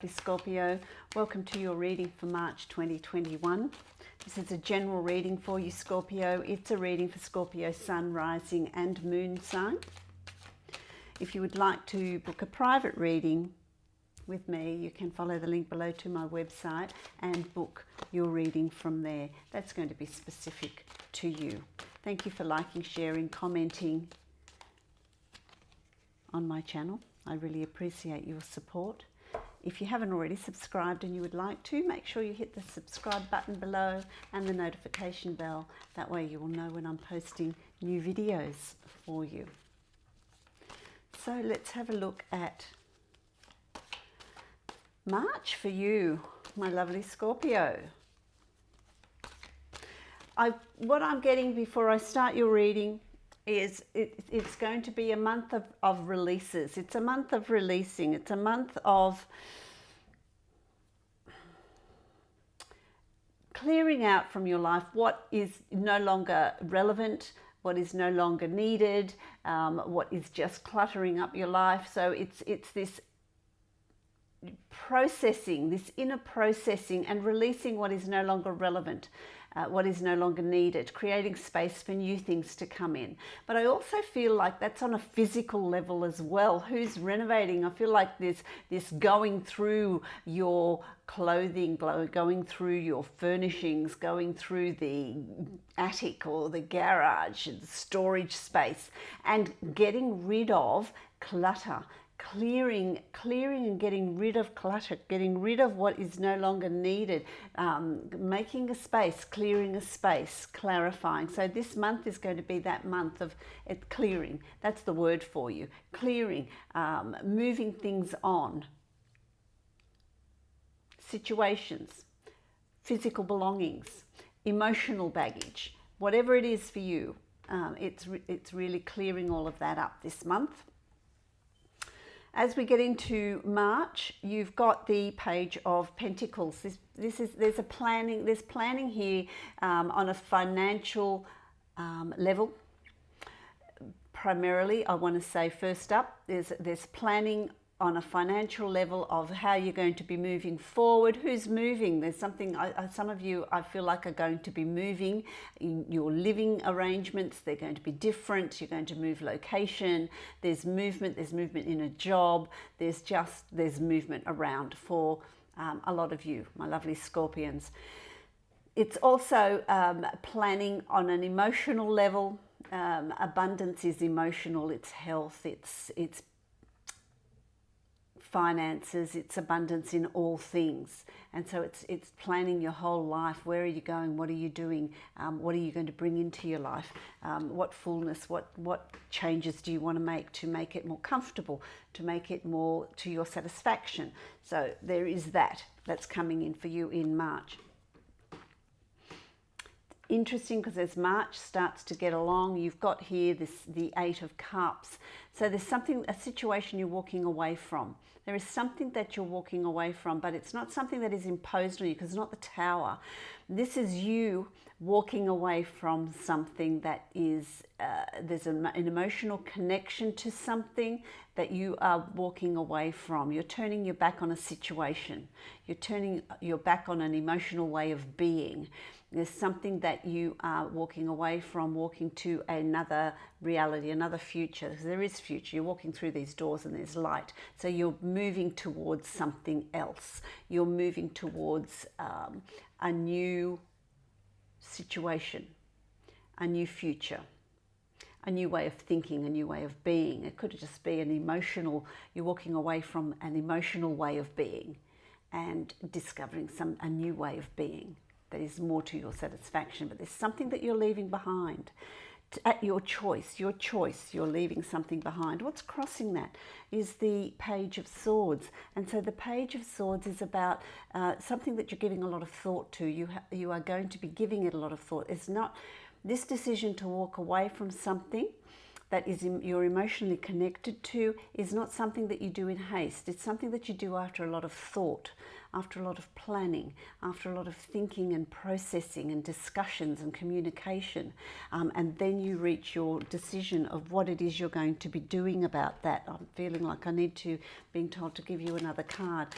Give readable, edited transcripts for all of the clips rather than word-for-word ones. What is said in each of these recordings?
Scorpio, welcome to your reading for March 2021. This is a general reading for you, Scorpio. It's a reading for Scorpio Sun, Rising and Moon sign. If you would like to book a private reading with me, you can follow the link below to my website and book your reading from there. That's going to be specific to you. Thank you for liking, sharing, commenting on my channel. I really appreciate your support. If you haven't already subscribed and you would like to, make sure you hit the subscribe button below and the notification bell. That way you will know when I'm posting new videos for you. So let's have a look at March for you, my lovely Scorpio. What I'm getting before I start your reading is it's going to be a month of releases. It's a month of releasing. It's a month of clearing out from your life what is no longer relevant, what is no longer needed, what is just cluttering up your life. So it's this processing, this inner processing and releasing what is no longer relevant. What is no longer needed, creating space for new things to come in. But I also feel like that's on a physical level as well. Who's renovating? I feel like this going through your clothing, going through your furnishings, going through the attic or the garage, the storage space, and getting rid of clutter. Clearing and getting rid of clutter, getting rid of what is no longer needed, making a space, clearing a space, clarifying. So this month is going to be that month of clearing. That's the word for you. Clearing, moving things on. Situations, physical belongings, emotional baggage, whatever it is for you, it's really clearing all of that up this month. As we get into March, you've got the Page of Pentacles. There's planning here on a financial level. Primarily, I want to say first up, there's planning on a financial level of how you're going to be moving forward. Who's moving? There's something, some of you I feel like are going to be moving in your living arrangements. They're going to be different. You're going to move location. There's movement in a job. There's movement around for a lot of you, my lovely Scorpions. It's also planning on an emotional level. Abundance is emotional. It's health. It's finances, it's abundance in all things. And so it's planning your whole life. Where are you going? What are you doing? What are you going to bring into your life? What fullness, what changes do you want to make it more comfortable, to make it more to your satisfaction? So there is that's coming in for you in March. Interesting, because as March starts to get along, you've got here the Eight of Cups. So there's a situation you're walking away from. There is something that you're walking away from, but it's not something that is imposed on you, because it's not the Tower. This is you walking away from something that is, there's an emotional connection to something that you are walking away from. You're turning your back on a situation. You're turning your back on an emotional way of being. There's something that you are walking away from, walking to another reality, another future. Because there is future. You're walking through these doors and there's light. So you're moving towards something else. You're moving towards a new situation, a new future, a new way of thinking, a new way of being. It could just be you're walking away from an emotional way of being and discovering a new way of being that is more to your satisfaction. But there's something that you're leaving behind. At your choice, you're leaving something behind. What's crossing that is the Page of Swords. And so the Page of Swords is about something that you're giving a lot of thought to. You are going to be giving it a lot of thought. It's not this decision to walk away from something that you're emotionally connected to is not something that you do in haste. It's something that you do after a lot of thought, after a lot of planning, after a lot of thinking and processing and discussions and communication. And then you reach your decision of what it is you're going to be doing about that. I'm feeling like I need to, being told to give you another card.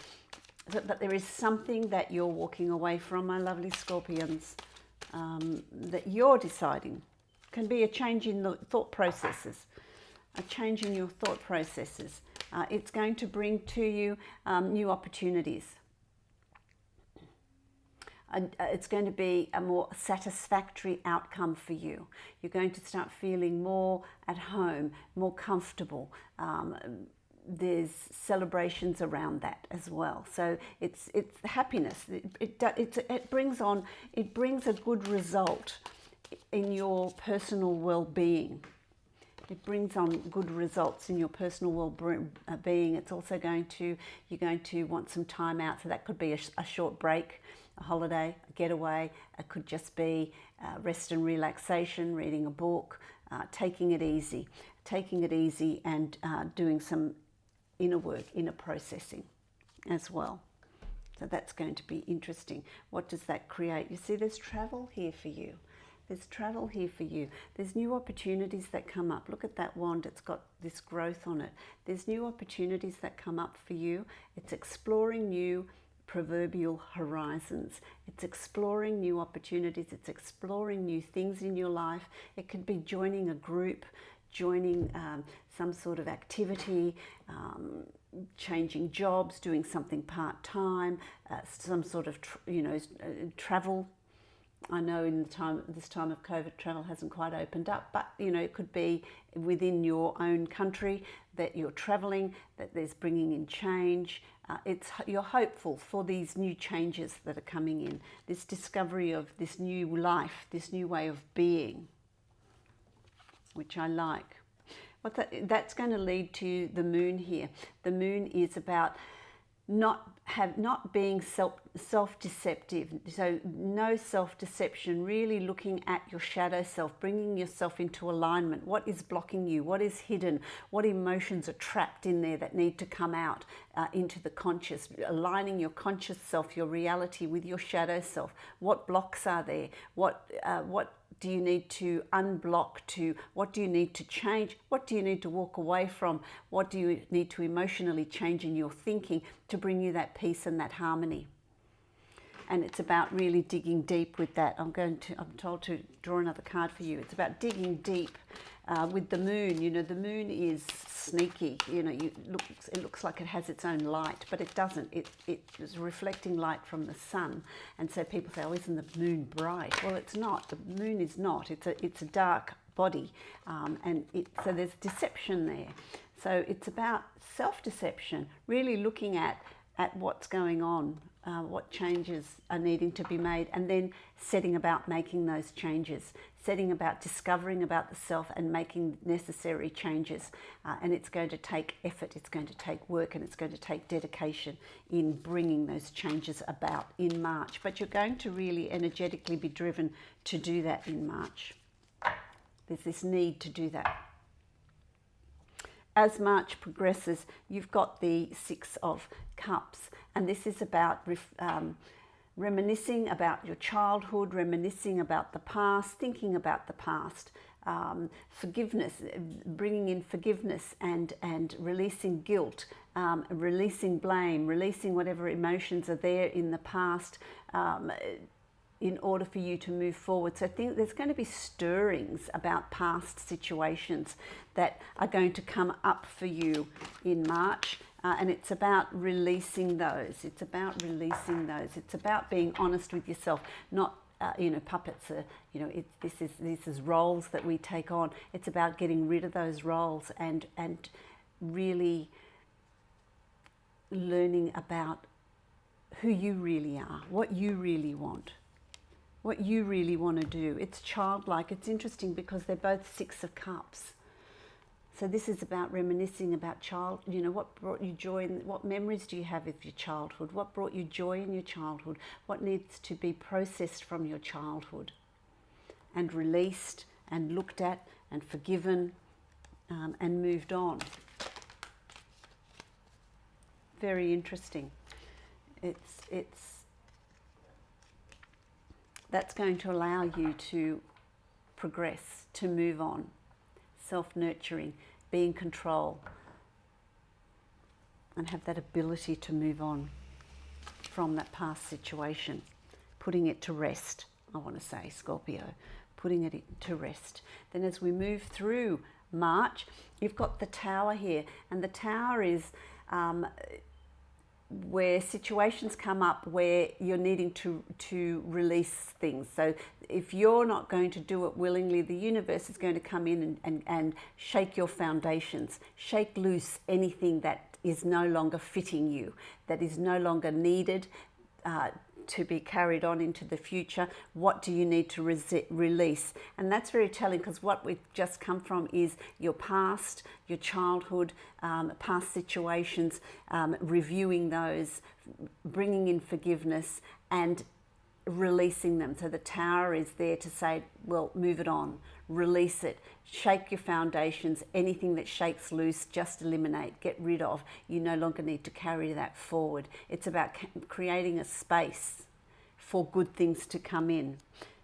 But there is something that you're walking away from, my lovely Scorpions, that you're deciding. Can be a change in the thought processes, a change in your thought processes. It's going to bring to you new opportunities. It's going to be a more satisfactory outcome for you. You're going to start feeling more at home, more comfortable. There's celebrations around that as well. So it's happiness. It brings a good result in your personal well-being. It brings on good results in your personal well-being. It's also you're going to want some time out. So that could be a short break, a holiday, a getaway. It could just be rest and relaxation, reading a book, taking it easy and doing some inner work, inner processing as well. So that's going to be interesting. What does that create? You see, there's travel here for you. There's travel here for you. There's new opportunities that come up. Look at that wand. It's got this growth on it. There's new opportunities that come up for you. It's exploring new proverbial horizons. It's exploring new opportunities. It's exploring new things in your life. It could be joining a group, joining some sort of activity, changing jobs, doing something part-time, some sort of travel. I know this time of COVID, travel hasn't quite opened up, but it could be within your own country that you're traveling, that there's bringing in change. You're hopeful for these new changes that are coming in, this discovery of this new life, this new way of being, which I like. That's going to lead to the moon here. The moon is about not being self-deceptive. So no self-deception, really looking at your shadow self, bringing yourself into alignment. What is blocking you? What is hidden? What emotions are trapped in there that need to come out into the conscious? Aligning your conscious self, your reality with your shadow self. What blocks are there? What do you need to unblock? What do you need to change? What do you need to walk away from? What do you need to emotionally change in your thinking to bring you that peace and that harmony? And it's about really digging deep with that. I'm told to draw another card for you. It's about digging deep with the moon. The moon is sneaky. It looks like it has its own light, but it doesn't. It is reflecting light from the sun. And so people say, "Oh, isn't the moon bright?" Well, it's not. The moon is not. It's a dark body, so there's deception there. So it's about self-deception, really looking at what's going on, what changes are needing to be made, and then setting about making those changes, setting about discovering about the self and making necessary changes. And it's going to take effort, it's going to take work, and it's going to take dedication in bringing those changes about in March. But you're going to really energetically be driven to do that in March. There's this need to do that. As March progresses, you've got the Six of Cups, and this is about reminiscing about your childhood, reminiscing about the past, thinking about the past, forgiveness, bringing in forgiveness and releasing guilt, releasing blame, releasing whatever emotions are there in the past, in order for you to move forward. So I think there's going to be stirrings about past situations that are going to come up for you in March. And it's about releasing those. It's about releasing those. It's about being honest with yourself, not puppets are, this is roles that we take on. It's about getting rid of those roles and really learning about who you really are, what you really want. What you really want to do. It's childlike. It's interesting because they're both Six of Cups. So this is about reminiscing about what brought you joy, what memories do you have of your childhood? What brought you joy in your childhood? What needs to be processed from your childhood and released and looked at and forgiven and moved on. Very interesting. That's going to allow you to progress, to move on. Self-nurturing, be in control, and have that ability to move on. from that past situation, putting it to rest, I want to say, Scorpio, putting it to rest. Then as we move through March, you've got the Tower here, and the Tower is where situations come up where you're needing to release things. So if you're not going to do it willingly, the universe is going to come in and shake your foundations, shake loose anything that is no longer fitting you, that is no longer needed to be carried on into the future. What do you need to release? And that's very telling, because what we've just come from is your past, your childhood, past situations, reviewing those, bringing in forgiveness and releasing them. So the Tower is there to say, well, move it on, release it, shake your foundations. Anything that shakes loose, just eliminate, get rid of. You no longer need to carry that forward. It's about creating a space for good things to come in,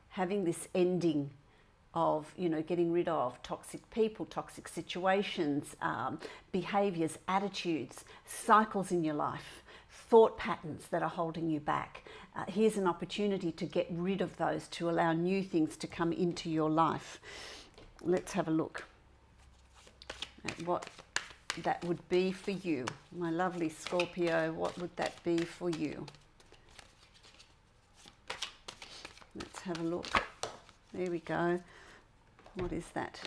having this ending of, you know, getting rid of toxic people, toxic situations, behaviors, attitudes, cycles in your life, thought patterns that are holding you back. Here's an opportunity to get rid of those, to allow new things to come into your life. Let's have a look at what that would be for you. My lovely Scorpio, what would that be for you? Let's have a look. There we go. What is that?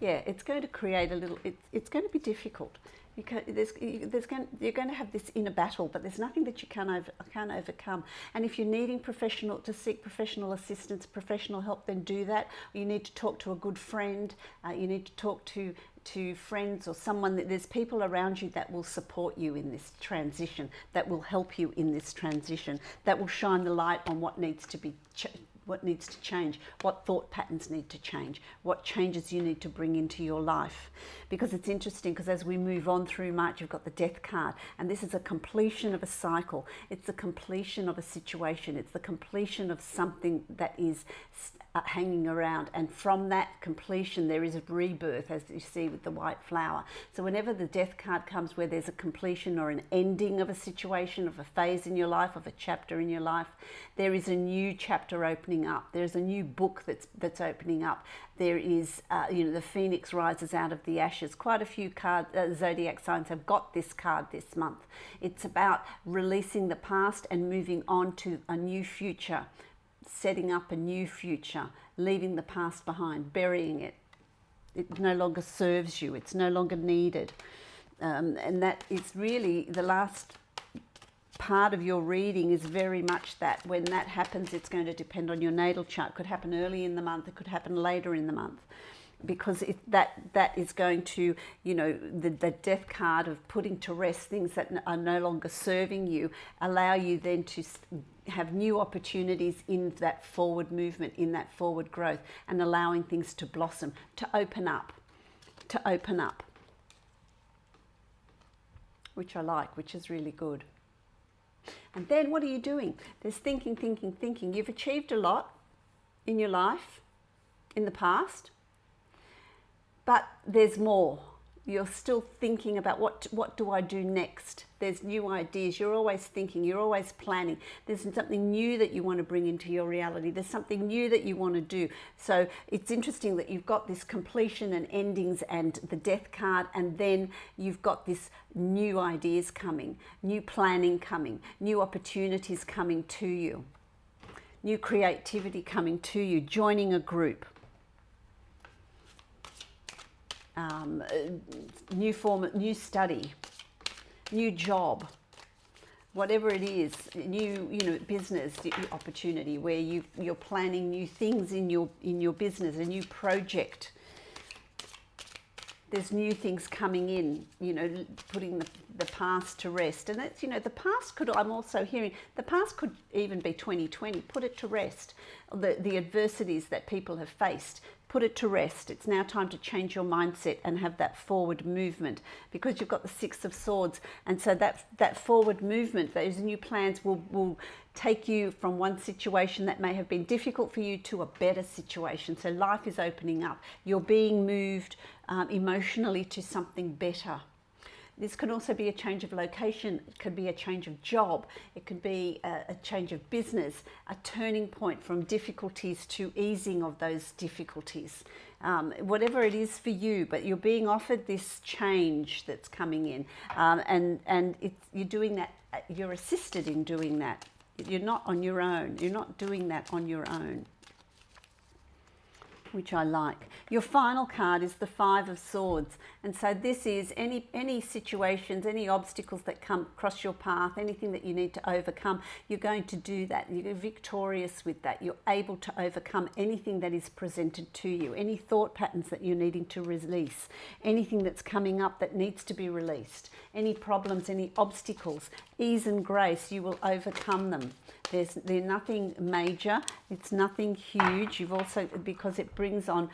Yeah, it's going to create a little, it's going to be difficult. You're going to have this inner battle, but there's nothing that you can't overcome. And if you're needing to seek professional assistance, professional help, then do that. You need to talk to a good friend. You need to talk to friends or someone. There's people around you that will support you in this transition, that will help you in this transition, that will shine the light on what needs to be what needs to change, what thought patterns need to change, what changes you need to bring into your life. Because it's interesting, because as we move on through March, you've got the Death card, and this is a completion of a cycle. It's the completion of a situation. It's the completion of something that is hanging around, and from that completion there is a rebirth, as you see with the white flower. So whenever the Death card comes, where there's a completion or an ending of a situation, of a phase in your life, of a chapter in your life, there is a new chapter opening up. There's a new book that's opening up. There is, the phoenix rises out of the ashes. Quite a few zodiac signs have got this card this month. It's about releasing the past and moving on to a new future, setting up a new future, leaving the past behind, burying it. It no longer serves you. It's no longer needed. And that is really the last part of your reading, is very much that. When that happens, it's going to depend on your natal chart. It could happen early in the month, it could happen later in the month, because that is going to, the Death card of putting to rest things that are no longer serving you, allow you then to have new opportunities in that forward movement, in that forward growth, and allowing things to blossom, to open up, which I like, which is really good. And then what are you doing? There's thinking. You've achieved a lot in your life in the past, but there's more. You're still thinking about what do I do next? There's new ideas. You're always thinking. You're always planning. There's something new that you want to bring into your reality. There's something new that you want to do. So it's interesting that you've got this completion and endings and the Death card, and then you've got this new ideas coming, new planning coming, new opportunities coming to you, new creativity coming to you, joining a group. New form, new study, new job, whatever it is, new business opportunity where you're planning new things in your business, a new project. There's new things coming in, putting the past to rest. And that's, the past I'm also hearing, the past could even be 2020, put it to rest. The adversities that people have faced, put it to rest. It's now time to change your mindset and have that forward movement, because you've got the Six of Swords. And so that forward movement, those new plans will take you from one situation that may have been difficult for you to a better situation. So life is opening up. You're being moved emotionally to something better. This could also be a change of location. It could be a change of job. It could be a change of business, a turning point from difficulties to easing of those difficulties. Whatever it is for you, but you're being offered this change that's coming in, and you're doing that. You're assisted in doing that. You're not on your own. You're not doing that on your own, which I like. Your final card is the Five of Swords. And so this is any situations, any obstacles that come across your path, anything that you need to overcome, you're going to do that. You're victorious with that. You're able to overcome anything that is presented to you, any thought patterns that you're needing to release, anything that's coming up that needs to be released, any problems, any obstacles, ease and grace, you will overcome them. They're nothing major, it's nothing huge. You've also, because it brings on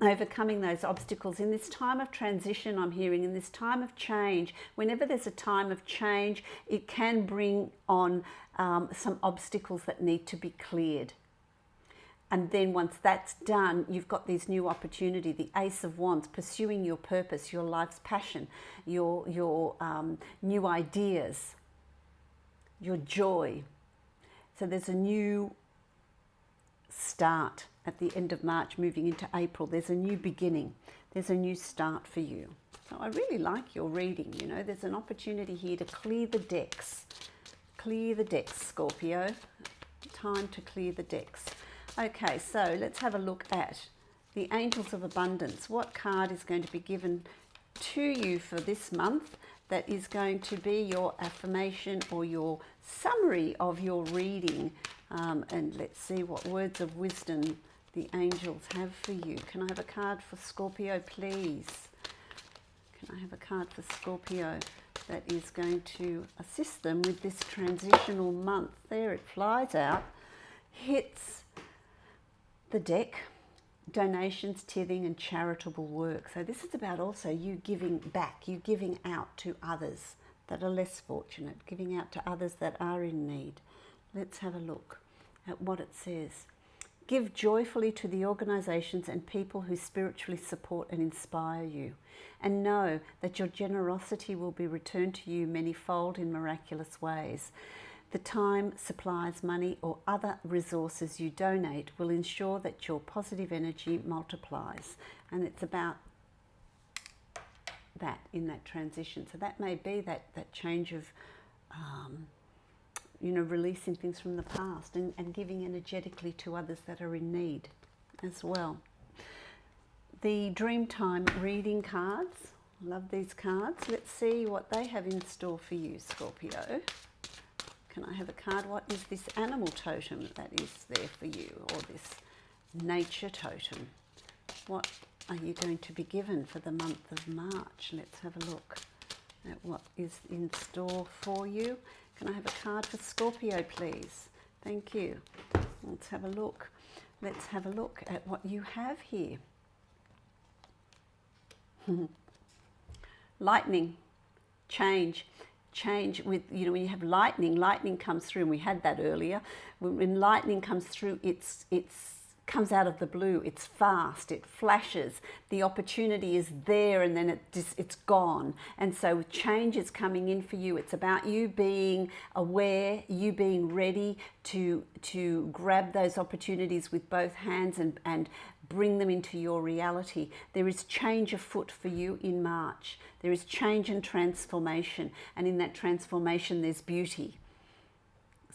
overcoming those obstacles in this time of transition, I'm hearing, in this time of change. Whenever there's a time of change, it can bring on some obstacles that need to be cleared. And then once that's done, you've got this new opportunity, the Ace of Wands, pursuing your purpose, your life's passion, your new ideas, your joy. So there's a new start at the end of March, moving into April. There's a new beginning. There's a new start for you. So I really like your reading, you know. There's an opportunity here to clear the decks. Clear the decks, Scorpio. Time to clear the decks. Okay, so let's have a look at the Angels of Abundance. What card is going to be given to you for this month that is going to be your affirmation or your summary of your reading? And let's see what words of wisdom the angels have for you. Can I have a card for Scorpio, please? Can I have a card for Scorpio that is going to assist them with this transitional month? There it flies out, hits the deck. Donations, tithing and charitable work. So this is about also you giving back, you giving out to others that are less fortunate, giving out to others that are in need. Let's have a look at what it says. Give joyfully to the organisations and people who spiritually support and inspire you, and know that your generosity will be returned to you manyfold in miraculous ways. The time, supplies, money or other resources you donate will ensure that your positive energy multiplies. And it's about that in that transition. So that may be that change of, releasing things from the past and giving energetically to others that are in need as well. The Dreamtime reading cards. Love these cards. Let's see what they have in store for you, Scorpio. Can I have a card? What is this animal totem that is there for you, or this nature totem? What are you going to be given for the month of March? Let's have a look at what is in store for you. Can I have a card for Scorpio, please? Thank you. Let's have a look. Let's have a look at what you have here. Lightning, change. Change with, when you have lightning comes through, and we had that earlier. When lightning comes through, it's comes out of the blue, it's fast, it flashes, the opportunity is there, and then it's gone. And so change is coming in for you. It's about you being aware, you being ready to grab those opportunities with both hands and bring them into your reality. There is change afoot for you in March. There is change and transformation, and in that transformation there's beauty.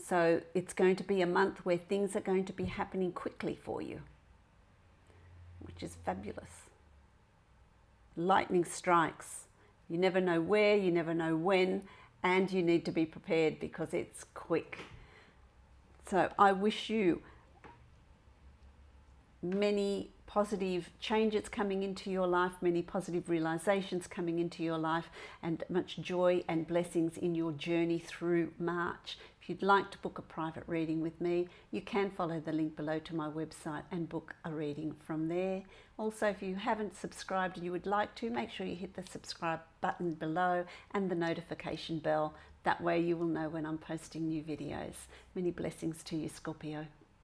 So it's going to be a month where things are going to be happening quickly for you, which is fabulous. Lightning strikes. You never know where, you never know when, and you need to be prepared because it's quick. So I wish you many positive changes coming into your life, many positive realizations coming into your life, and much joy and blessings in your journey through March. If you'd like to book a private reading with me, you can follow the link below to my website and book a reading from there. Also, if you haven't subscribed and you would like to, make sure you hit the subscribe button below and the notification bell. That way you will know when I'm posting new videos. Many blessings to you, Scorpio.